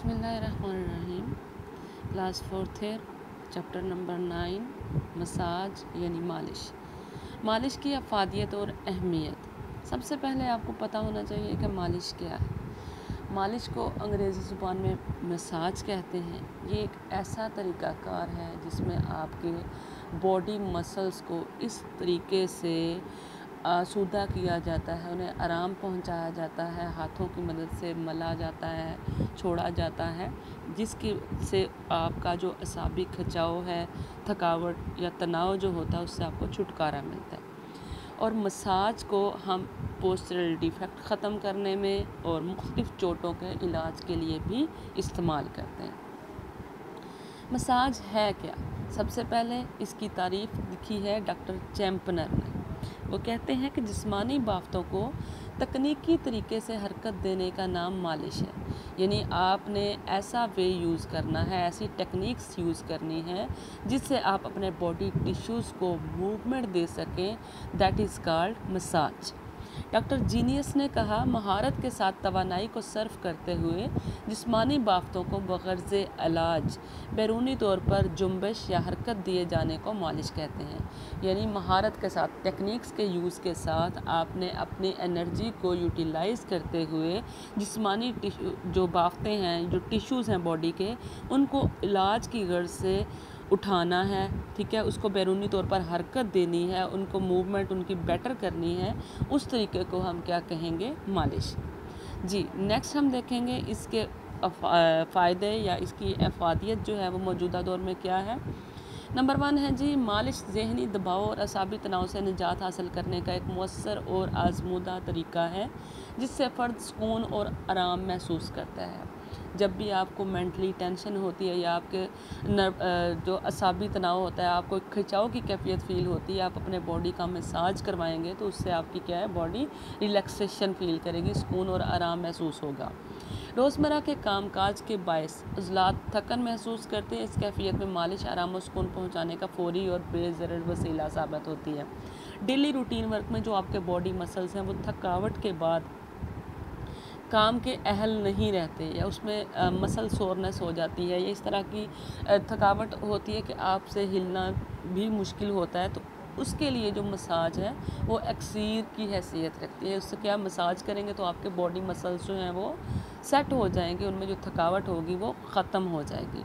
बिस्मिल्लाहिर्रहमानिर्रहीम। Class 4th chapter number 9 massage यानी मालिश की अफादियत और अहमियत। सबसे पहले आपको पता होना चाहिए कि मालिश क्या है। मालिश को अंग्रेज़ी ज़ुबान में मसाज कहते हैं। ये एक ऐसा तरीक़ाकार है जिसमें आपके बॉडी मसल्स को इस तरीके से आसूदा किया जाता है, उन्हें आराम पहुंचाया जाता है, हाथों की मदद से मला जाता है, छोड़ा जाता है, जिसकी से आपका जो असाबी खिंचाव है, थकावट या तनाव जो होता है उससे आपको छुटकारा मिलता है। और मसाज को हम पोस्चरल डिफेक्ट ख़त्म करने में और मुख्तलिफ़ चोटों के इलाज के लिए भी इस्तेमाल करते हैं। मसाज है क्या? सबसे पहले इसकी तारीफ़ लिखी है डॉक्टर चैम्पनर ने। वो कहते हैं कि जिस्मानी बाफ्तों को तकनीकी तरीके से हरकत देने का नाम मालिश है। यानी आपने ऐसा वे यूज़ करना है, ऐसी टेक्निक्स यूज़ करनी है जिससे आप अपने बॉडी टिश्यूज़ को मूवमेंट दे सकें। That is called massage. Doctor genius ने कहा, महारत के साथ तवानाई को सर्व करते हुए जिस्मानी बाफ्तों को बग़र्ज़ इलाज बैरूनी तौर पर जुम्बश या हरकत दिए जाने को मालिश कहते हैं। यानी महारत के साथ, टेक्निक्स के यूज़ के साथ आपने अपनी एनर्जी को यूटिलाइज़ करते हुए जिस्मानी जो बाफ्तें हैं, जो टिश्यूज़ हैं बॉडी के, उनको इलाज की गर्ज से उठाना है, ठीक है, उसको बैरूनी तौर पर हरकत देनी है, उनको मूवमेंट उनकी बेटर करनी है। उस तरीके को हम क्या कहेंगे? मालिश। जी, नेक्स्ट हम देखेंगे इसके फ़ायदे या इसकी अफादियत जो है वो मौजूदा दौर में क्या है। नंबर 1 है जी, मालिश ज़हनी दबाव और असाबी तनाव से निजात हासिल करने का एक मुअस्सर और आज़मूदा तरीका है जिससे फ़र्द सुकून और आराम महसूस करता है। जब भी आपको मेंटली टेंशन होती है या आपके जो असाबी तनाव होता है, आपको खिंचाव की कैफियत फ़ील होती है, आप अपने बॉडी का मसाज करवाएंगे तो उससे आपकी क्या है, बॉडी रिलैक्सेशन फ़ील करेगी, सुकून और आराम महसूस होगा। रोज़मर्रा के कामकाज के बायस उज़लात थकन महसूस करते हैं। इस कैफियत में मालिश आराम और सुकून पहुँचाने का फ़ौरी और बेज़रर वसीला साबित होती है। डेली रूटीन वर्क में जो आपके बॉडी मसल्स हैं वो थकावट के बाद काम के अहल नहीं रहते या उसमें मसल सोरनेस हो जाती है या इस तरह की थकावट होती है कि आपसे हिलना भी मुश्किल होता है, तो उसके लिए जो मसाज है वो एक्सीर की हैसियत रखती है। उससे क्या, मसाज करेंगे तो आपके बॉडी मसल्स जो हैं वो सेट हो जाएंगे, उनमें जो थकावट होगी वो ख़त्म हो जाएगी।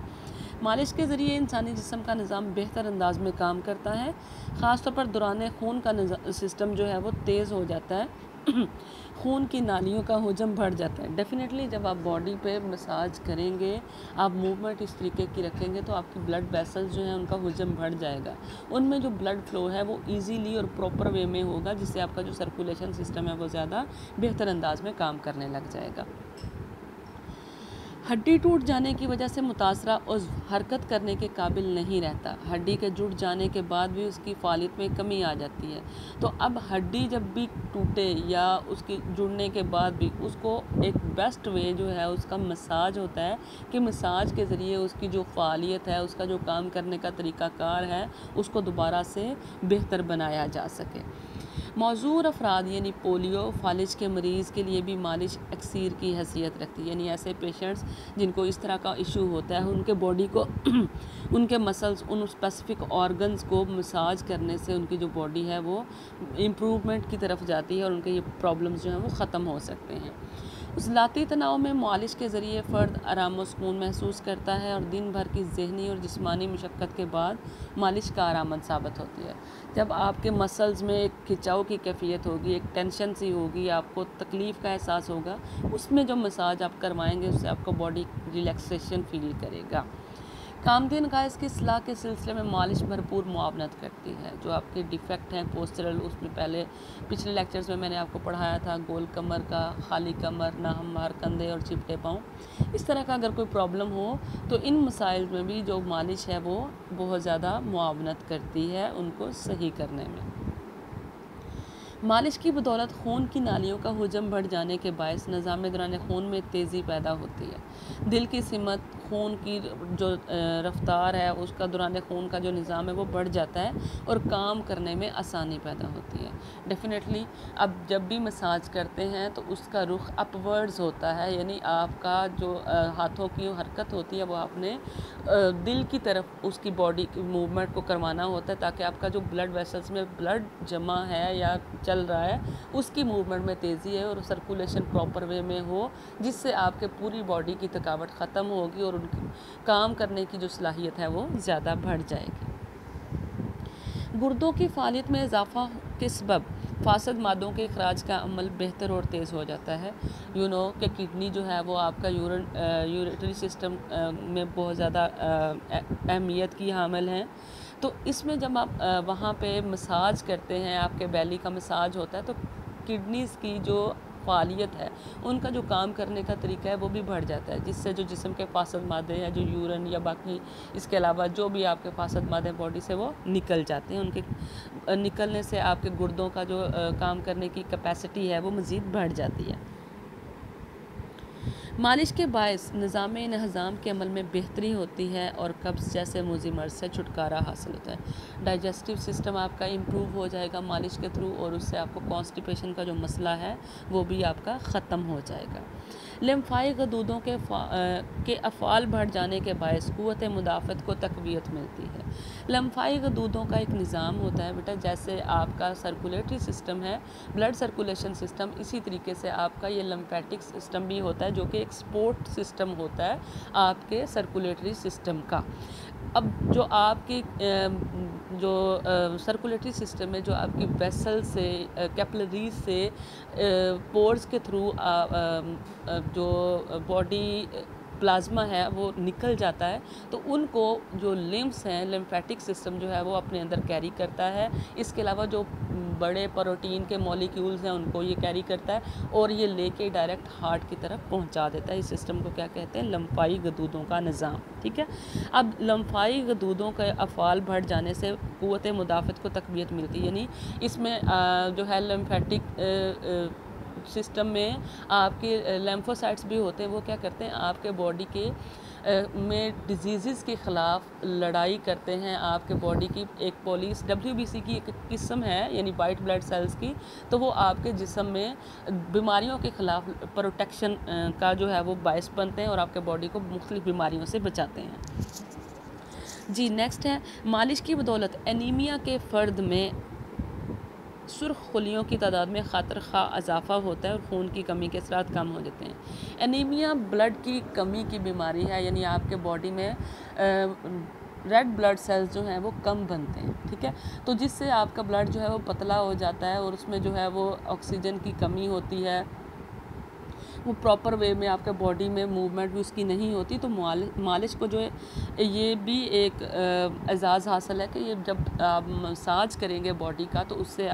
मालिश के ज़रिए इंसानी जिस्म का निज़ाम बेहतर अंदाज में काम करता है। ख़ास तौर पर दौरान खून का सिस्टम जो है वो तेज़ हो जाता है, खून की नालियों का हुजम बढ़ जाता है। डेफिनेटली जब आप बॉडी पे मसाज करेंगे, आप मूवमेंट इस तरीके की रखेंगे तो आपकी ब्लड वेसल्स जो हैं उनका हुजम बढ़ जाएगा, उनमें जो ब्लड फ्लो है वो इजीली और प्रॉपर वे में होगा, जिससे आपका जो सर्कुलेशन सिस्टम है वो ज़्यादा बेहतर अंदाज में काम करने लग जाएगा। हड्डी टूट जाने की वजह से मुतासरा उज़्व हरकत करने के काबिल नहीं रहता। हड्डी के जुड़ जाने के बाद भी उसकी फ़ालियत में कमी आ जाती है। तो अब हड्डी जब भी टूटे या उसकी जुड़ने के बाद भी उसको एक बेस्ट वे जो है उसका मसाज होता है कि मसाज के ज़रिए उसकी जो फ़ालियत है, उसका जो काम करने का तरीक़ाकार है, उसको दोबारा से बेहतर बनाया जा सके। मौजूर अफराद यानी पोलियो, फालिज के मरीज़ के लिए भी मालिश एक्सीर की हैसियत रखती है। यानी ऐसे पेशेंट्स जिनको इस तरह का इशू होता है, उनके बॉडी को उनके मसल्स, उन स्पेसिफिक ऑर्गन्स को मसाज करने से उनकी जो बॉडी है वो इम्प्रूवमेंट की तरफ जाती है और उनके ये प्रॉब्लम्स जो हैं वो ख़त्म हो सकते हैं। उज़लाती तनाव में मालिश के ज़रिए फ़र्द आराम और सुकून महसूस करता है और दिन भर की ज़हनी और जिस्मानी मुशक्क़त के बाद मालिश कारआमद साबित होती है। जब आपके मसल्स में एक खिंचाव की कैफियत होगी, एक टेंशन सी होगी, आपको तकलीफ़ का एहसास होगा, उसमें जो मसाज आप करवाएंगे उससे आपका बॉडी रिलैक्सेशन फ़ील करेगा। कामधेन गाइस की इस्लाह के सिलसिले में मालिश भरपूर मुआवनत करती है। जो आपके डिफेक्ट हैं पोस्चरल, उसमें पहले पिछले लेक्चर्स में मैंने आपको पढ़ाया था, गोल कमर का, खाली कमर, नाहमवार कंधे और चिपटे पाँव, इस तरह का अगर कोई प्रॉब्लम हो तो इन मसाइल में भी जो मालिश है वो बहुत ज़्यादा मुआवनत करती है उनको सही करने में। मालिश की बदौलत खून की नालियों का हुजम बढ़ जाने के बायस निज़ाम दौरान खून में तेज़ी पैदा होती है। दिल की सिमत, खून की जो रफ्तार है, उसका दौरान खून का जो निज़ाम है वो बढ़ जाता है और काम करने में आसानी पैदा होती है। डेफ़िनेटली अब जब भी मसाज करते हैं तो उसका रुख अपवर्ड्स होता है, यानी आपका जो हाथों की हरकत होती है वो आपने दिल की तरफ उसकी बॉडी की मूवमेंट को करवाना होता है, ताकि आपका जो ब्लड वेसल्स में ब्लड जमा है या चल रहा है उसकी मूवमेंट में तेज़ी है और सर्कुलेशन प्रॉपर वे में हो, जिससे आपके पूरी बॉडी की थकावट ख़त्म होगी और उनकी काम करने की जो सलाहियत है वो ज़्यादा बढ़ जाएगी। गुर्दों की फ़ालियत में इजाफ़ा के सबब फासद मादों के अखराज का अमल बेहतर और तेज़ हो जाता है। कि किडनी जो है वो आपका यूरेटरी सिस्टम में बहुत ज़्यादा अहमियत की हामिल हैं। तो इसमें जब आप वहाँ पे मसाज करते हैं, आपके बेली का मसाज होता है, तो किडनीज़ की जो फ़ालियत है, उनका जो काम करने का तरीका है वो भी बढ़ जाता है, जिससे जो जिस्म के फासद मादे हैं, जो यूरिन या बाकी इसके अलावा जो भी आपके फासद मादे बॉडी से वो निकल जाते हैं। उनके निकलने से आपके गुर्दों का जो काम करने की कैपेसिटी है वो मज़ीद बढ़ जाती है। मालिश के बायस निज़ाम के अमल में बेहतरी होती है और कब्ज़ जैसे मुज़ी मर्ज़ से छुटकारा हासिल होता है। डाइजेस्टिव सिस्टम आपका इम्प्रूव हो जाएगा मालिश के थ्रू, और उससे आपको कॉन्स्टिपेशन का जो मसला है वो भी आपका ख़त्म हो जाएगा। लिम्फाई गदूदों के अफ़ाल बढ़ जाने के बायस क़ुव्वत मुदाफ़त को तक़वियत मिलती है। लिम्फाई गदूदों का एक निज़ाम होता है बेटा, जैसे आपका सर्कुलेटरी सिस्टम है, ब्लड सर्कुलेशन सिस्टम, इसी तरीके से आपका ये लिम्फेटिक सिस्टम भी होता है, जो कि एक सपोर्ट सिस्टम होता है आपके सर्कुलेटरी सिस्टम का। अब जो आपकी जो सर्कुलेटरी सिस्टम में जो आपकी वेसल से कैपिलरीज से पोर्स के थ्रू जो बॉडी प्लाज्मा है वो निकल जाता है, तो उनको जो लिम्फ्स हैं, लिम्फेटिक सिस्टम जो है वो अपने अंदर कैरी करता है। इसके अलावा जो बड़े प्रोटीन के मॉलिक्यूल्स हैं उनको ये कैरी करता है और ये लेके डायरेक्ट हार्ट की तरफ पहुंचा देता है। इस सिस्टम को क्या कहते हैं? लिम्फाई गदूदों का निज़ाम। ठीक है। अब लिम्फाई गदूदों के अफ़ाल बढ़ जाने से क़ुव्वत मुदाफ़त को तक़वियत मिलती है, यानी इसमें जो है लिम्फेटिक सिस्टम में आपके लेम्फोसाइट्स भी होते हैं, वो क्या करते हैं आपके बॉडी के में डिजीज़ के ख़िलाफ़ लड़ाई करते हैं। आपके बॉडी की एक पुलिस WBC की एक किस्म है, यानी वाइट ब्लड सेल्स की, तो वो आपके जिस्म में बीमारियों के ख़िलाफ़ प्रोटेक्शन का जो है वो बायस बनते हैं और आपके बॉडी को मुख्तलिफ़ बीमारियों से बचाते हैं। जी नेक्स्ट है, मालिश की बदौलत एनीमिया के फ़र्द में सुर्ख खुलियों की तादाद में ख़ातिर खा इजाफ़ा होता है और खून की कमी के असरात कम हो जाते हैं। एनीमिया ब्लड की कमी की बीमारी है, यानी आपके बॉडी में रेड ब्लड सेल्स जो हैं वो कम बनते हैं। ठीक है, तो जिससे आपका ब्लड जो है वो पतला हो जाता है और उसमें जो है वो ऑक्सीजन की कमी होती है, वो प्रॉपर वे में आपके बॉडी में मूवमेंट भी उसकी नहीं होती। तो मालिश को जो है ये भी एक एजाज़ हासिल है कि ये जब आप मसाज करेंगे बॉडी का, तो उससे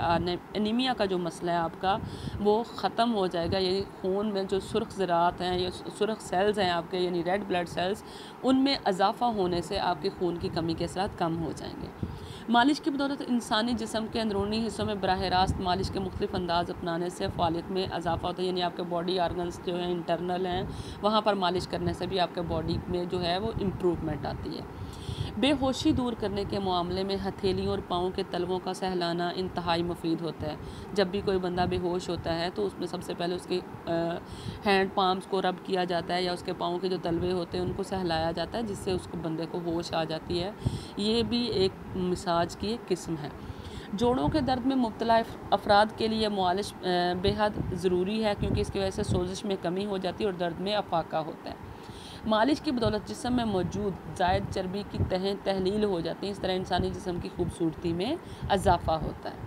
एनीमिया का जो मसला है आपका वो ख़त्म हो जाएगा। यानी खून में जो सुर्ख ज़रात हैं या सुर्ख सेल्स हैं आपके, यानी रेड ब्लड सेल्स, उनमें इजाफ़ा होने से आपके खून की कमी के असरात कम हो जाएंगे। मालिश की बदौलत इंसानी जिस्म के अंदरूनी हिस्सों में बराह रास्त मालिश के मुख्तलिफ अंदाज़ अपनाने से फ़ालियत में इजाफ़ा होता है, यानी आपके बॉडी आर्गन्स जो हैं इंटरनल हैं, वहाँ पर मालिश करने से भी आपके बॉडी में जो है वो इम्प्रूवमेंट आती है। बेहोशी दूर करने के मामले में हथेलियों और पाँव के तलवों का सहलाना इंतहाई मुफीद होता है। जब भी कोई बंदा बेहोश होता है तो उसमें सबसे पहले उसके हैंड पाम्स को रब किया जाता है या उसके पाँव के जो तलवे होते हैं उनको सहलाया जाता है, जिससे उसको बंदे को होश आ जाती है। ये भी एक मसाज की एक किस्म है। जोड़ों के दर्द में मुब्तला अफराद के लिए मालिश बेहद ज़रूरी है, क्योंकि इसकी वजह से सोजिश में कमी हो जाती है और दर्द में अफाका होता है। मालिश की बदौलत जिस्म में मौजूद ज़ायद चर्बी की तहें तहलील हो जाती हैं। इस तरह इंसानी जिस्म की खूबसूरती में इजाफ़ा होता है।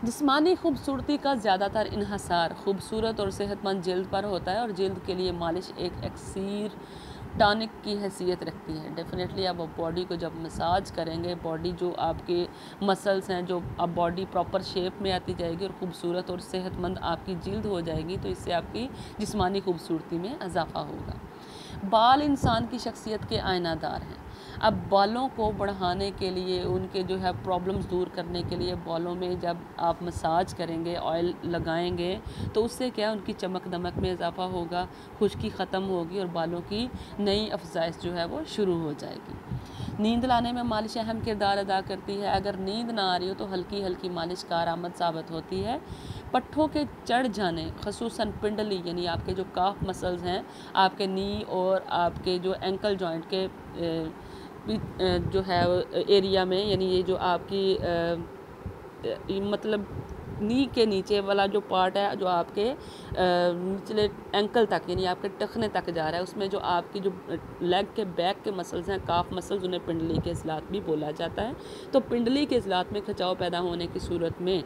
जिस्मानी खूबसूरती का ज़्यादातर इन्हसार खूबसूरत और सेहतमंद जल्द पर होता है और जल्द के लिए मालिश एक एक्सीर टॉनिक की हैसियत रखती है। डेफिनेटली आप बॉडी को जब मसाज करेंगे, बॉडी जो आपके मसल्स हैं, जो अब बॉडी प्रॉपर शेप में आती जाएगी और ख़ूबसूरत और सेहतमंद आपकी जल्द हो जाएगी, तो इससे आपकी जिस्मानी खूबसूरती में इजाफ़ा होगा। बाल इंसान की शख्सियत के आईनादार हैं। अब बालों को बढ़ाने के लिए, उनके जो है प्रॉब्लम्स दूर करने के लिए बालों में जब आप मसाज करेंगे, ऑयल लगाएंगे, तो उससे क्या है, उनकी चमक दमक में इजाफा होगा, खुश्की ख़त्म होगी और बालों की नई अफजाइश जो है वो शुरू हो जाएगी। नींद लाने में मालिश अहम किरदार अदा करती है। अगर नींद ना आ रही हो तो हल्की हल्की मालिश कारआमद साबित होती है। पट्ठों के चढ़ जाने, खसूसन पिंडली यानी आपके जो काफ मसल्स हैं, आपके नी और आपके जो एंकल जॉइंट के जो है एरिया में, यानी ये जो आपकी मतलब नी के नीचे वाला जो पार्ट है, जो आपके निचले एंकल तक यानी आपके टखने तक जा रहा है, उसमें जो आपकी जो लेग के बैक के मसल्स हैं, काफ मसल्स, उन्हें पिंडली के इज़लात भी बोला जाता है। तो पिंडली के इज़लात में खिंचाव पैदा होने की सूरत में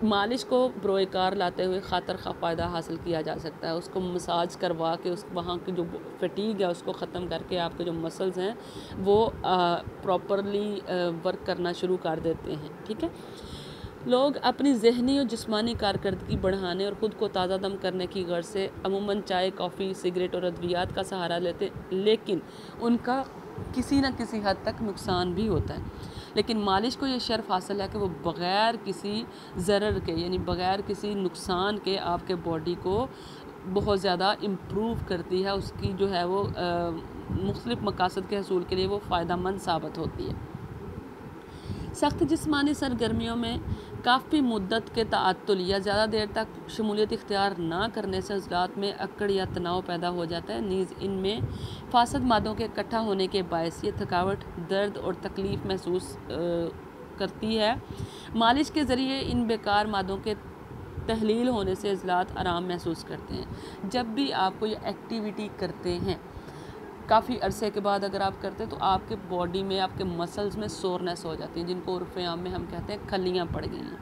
मालिश को बरोएकार लाते हुए खातर खा फ़ायदा हासिल किया जा सकता है। उसको मसाज करवा के उस वहाँ की जो फटीग है उसको ख़त्म करके आपके जो मसल्स हैं वो प्रॉपरली वर्क करना शुरू कर देते हैं। ठीक है, लोग अपनी ज़हनी और जिस्मानी कारकर्दगी बढ़ाने और ख़ुद को ताज़ा दम करने की गर्ज से अमूमन चाय, कॉफ़ी, सिगरेट और अद्वियात का सहारा लेते, लेकिन उनका किसी न किसी हद तक नुकसान भी होता है। लेकिन मालिश को ये शर्फ हासिल है कि वो बग़ैर किसी ज़रर के यानी बग़ैर किसी नुकसान के आपके बॉडी को बहुत ज़्यादा इम्प्रूव करती है। उसकी जो है वो मुख्तलिफ़ मकासद के हसूल के लिए वो फ़ायदेमंद साबित होती है। सख्त जिस्मानी सरगर्मियों में काफ़ी मुद्दत के ताअत्तुल या ज़्यादा देर तक शमूलियत इख्तियार ना करने से उज़लात में अकड़ या तनाव पैदा हो जाता है। नीज़ इनमें फासद मादों के इकट्ठा होने के बायस ये थकावट, दर्द और तकलीफ़ महसूस करती है। मालिश के ज़रिए इन बेकार मादों के तहलील होने से उज़लात आराम महसूस करते हैं। जब भी आप कोई एक्टिविटी करते हैं, काफ़ी अरसे के बाद अगर आप करते हैं, तो आपके बॉडी में, आपके मसल्स में सोरनेस हो जाती है, जिनको उर्फ़ आम में हम कहते हैं खलियाँ पड़ गई हैं।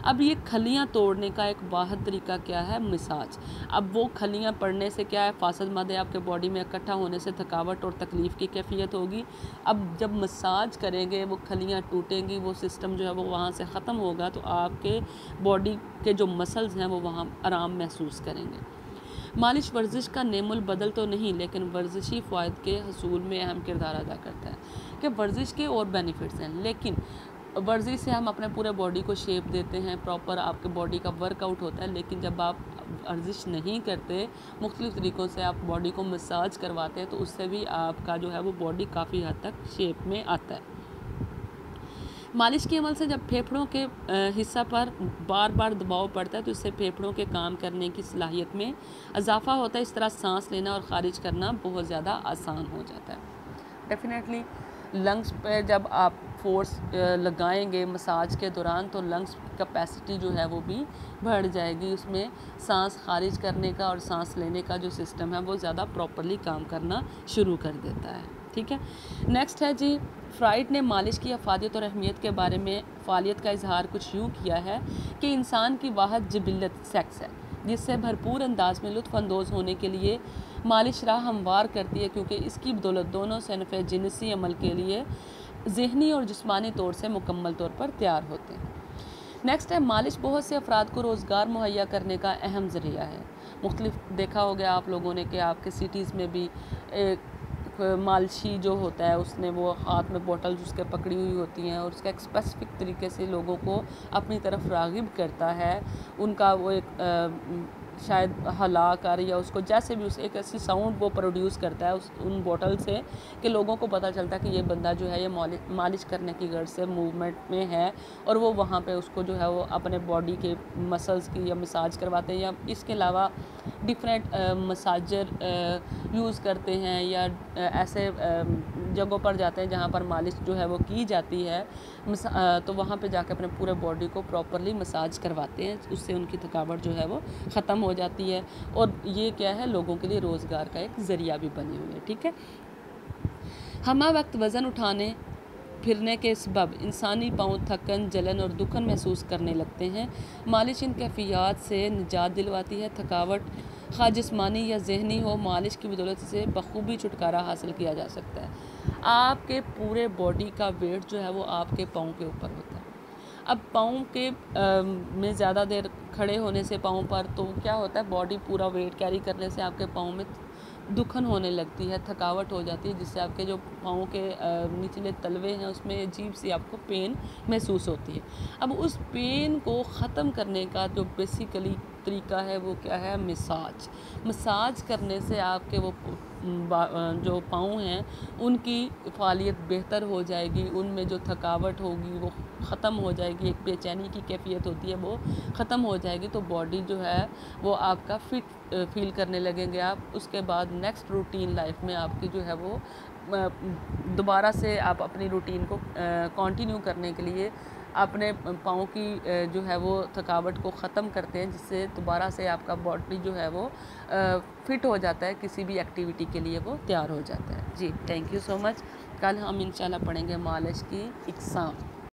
अब ये खलियाँ तोड़ने का एक वाहिद तरीका क्या है? मसाज। अब वो खलियाँ पड़ने से क्या है, फासद मादे आपके बॉडी में इकट्ठा होने से थकावट और तकलीफ़ की कैफियत होगी। अब जब मसाज करेंगे वो खलियाँ टूटेंगी, वो सिस्टम जो है वो वहाँ से ख़त्म होगा, तो आपके बॉडी के जो मसल्स हैं वो वहाँ आराम महसूस करेंगे। मालिश वर्जिश का नेमुल बदल तो नहीं, लेकिन वर्जिशी फ़ायद के हसूल में अहम किरदार अदा करता है। कि वर्जिश के और बेनिफिट्स हैं, लेकिन वर्जिश से हम अपने पूरे बॉडी को शेप देते हैं, प्रॉपर आपके बॉडी का वर्कआउट होता है। लेकिन जब आप वर्जिश नहीं करते, मुख्तलिफ़ तरीक़ों से आप बॉडी को मसाज करवाते हैं, तो उससे भी आपका जो है वो बॉडी काफ़ी हद तक शेप में आता है। मालिश के अमल से जब फेफड़ों के हिस्सा पर बार बार दबाव पड़ता है, तो इससे फेफड़ों के काम करने की सलाहियत में इजाफा होता है। इस तरह सांस लेना और ख़ारिज करना बहुत ज़्यादा आसान हो जाता है। डेफिनेटली लंग्स पे जब आप फोर्स लगाएंगे मसाज के दौरान, तो लंग्स कैपेसिटी जो है वो भी बढ़ जाएगी। उसमें सांस खारिज करने का और सांस लेने का जो सिस्टम है वो ज़्यादा प्रॉपरली काम करना शुरू कर देता है। ठीक है, नेक्स्ट है जी, फ्राइड ने मालिश की अफादियत और अहमियत के बारे में फ़ालियत का इजहार कुछ यूँ किया है कि इंसान की वाहिद जिबिल्लत सेक्स है, जिससे भरपूर अंदाज में लुत्फ़अंदोज़ होने के लिए मालिश राह हमवार करती है, क्योंकि इसकी बदौलत दोनों सिनफ़ जिनसी अमल के लिए ज़हनी और जिस्मानी तौर से मुकम्मल तौर पर तैयार होते हैं। नेक्स्ट है, मालिश बहुत से अफराद को रोज़गार मुहैया करने का अहम ज़रिया है। मुख्तलिफ देखा हो गया आप लोगों ने कि आपके सिटीज़ में भी मालशी जो होता है, उसने वो हाथ में बोतल्स उसके पकड़ी हुई होती हैं और उसका एक स्पेसिफिक तरीके से लोगों को अपनी तरफ राग़िब करता है। उनका वो एक शायद हला कर या उसको जैसे भी उस एक ऐसी साउंड वो प्रोड्यूस करता है उन बोतल से कि लोगों को पता चलता है कि ये बंदा जो है ये मालिश करने की गर्ज से मूवमेंट में है, और वो वहाँ पे उसको जो है वो अपने बॉडी के मसल्स की या मसाज करवाते हैं, या इसके अलावा डिफरेंट मसाजर यूज़ करते हैं, या ऐसे जगहों पर जाते हैं जहाँ पर मालिश जो है वो की जाती है, तो वहाँ पे जाकर अपने पूरे बॉडी को प्रॉपरली मसाज करवाते हैं। उससे उनकी थकावट जो है वो ख़त्म हो जाती है, और ये क्या है, लोगों के लिए रोज़गार का एक ज़रिया भी बनी हुई है। ठीक है, हमा वक्त वज़न उठाने फिरने के सबब इंसानी पाँव थकन, जलन और दुखन महसूस करने लगते हैं। मालिश इन कैफियत से निजात दिलवाती है। थकावट खा जिस्मानी या ज़हनी हो, मालिश की बदौलत से बखूबी छुटकारा हासिल किया जा सकता है। आपके पूरे बॉडी का वेट जो है वो आपके पाँव के ऊपर होता है। अब पाँव के में ज़्यादा देर खड़े होने से पाँव पर, तो क्या होता है, बॉडी पूरा वेट कैरी करने से आपके पाँव में दुखन होने लगती है, थकावट हो जाती है, जिससे आपके जो पाँव के निचले तलवे हैं उसमें अजीब सी आपको पेन महसूस होती है। अब उस पेन को ख़त्म करने का जो बेसिकली तरीका है वो क्या है? मसाज। मसाज करने से आपके वो जो पाँव हैं उनकी फ़ालियत बेहतर हो जाएगी, उनमें जो थकावट होगी वो ख़त्म हो जाएगी, एक बेचैनी की कैफ़ियत होती है वो ख़त्म हो जाएगी। तो बॉडी जो है वो आपका फिट फ़ील करने लगेंगे आप। उसके बाद नेक्स्ट रूटीन लाइफ में आपकी जो है वो दोबारा से आप अपनी रूटीन को कंटिन्यू करने के लिए अपने पाँव की जो है वो थकावट को ख़त्म करते हैं, जिससे दोबारा से आपका बॉडी जो है वो फिट हो जाता है, किसी भी एक्टिविटी के लिए वो तैयार हो जाता है। जी, थैंक यू सो मच। कल हम इंशाल्लाह पढ़ेंगे मालिश की इक़साम।